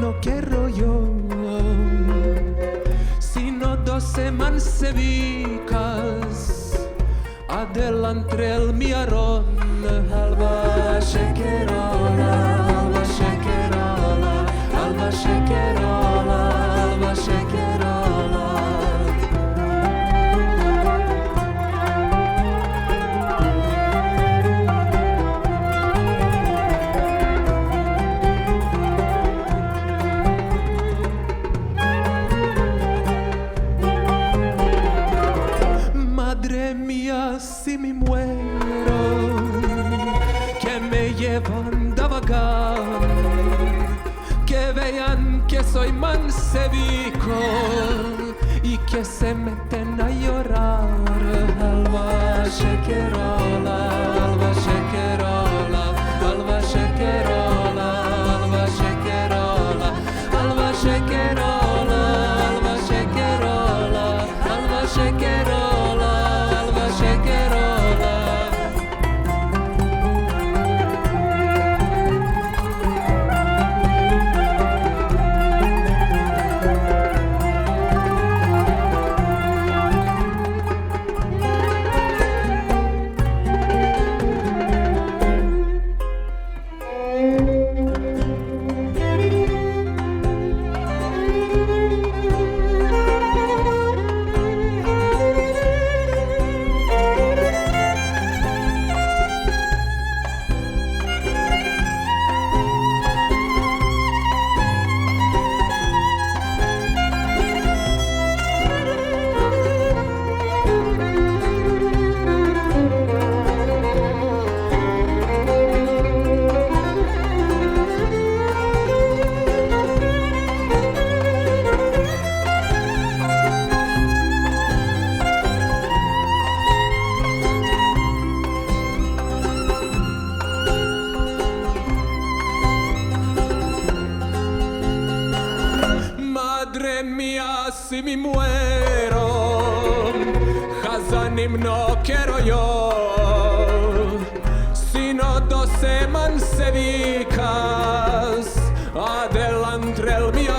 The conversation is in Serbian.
no quiero yo. Si no 12 mansevicas, adelante el miarón, alba shakerola, alba shakerola, alba shakerola, alba shakerola. Madre mía, si me muero, que me llevan de vagar, que vean que soy mansevico y que se meten a llorar. Alba shakerola, alba shakerola, alba shakerola, alba shakerola, alba shakerola, alba shakerola, alba shakerola. Madre mía, si me muero, Hazanim no quiero yo, sino 12 mansevicas, adelante el mío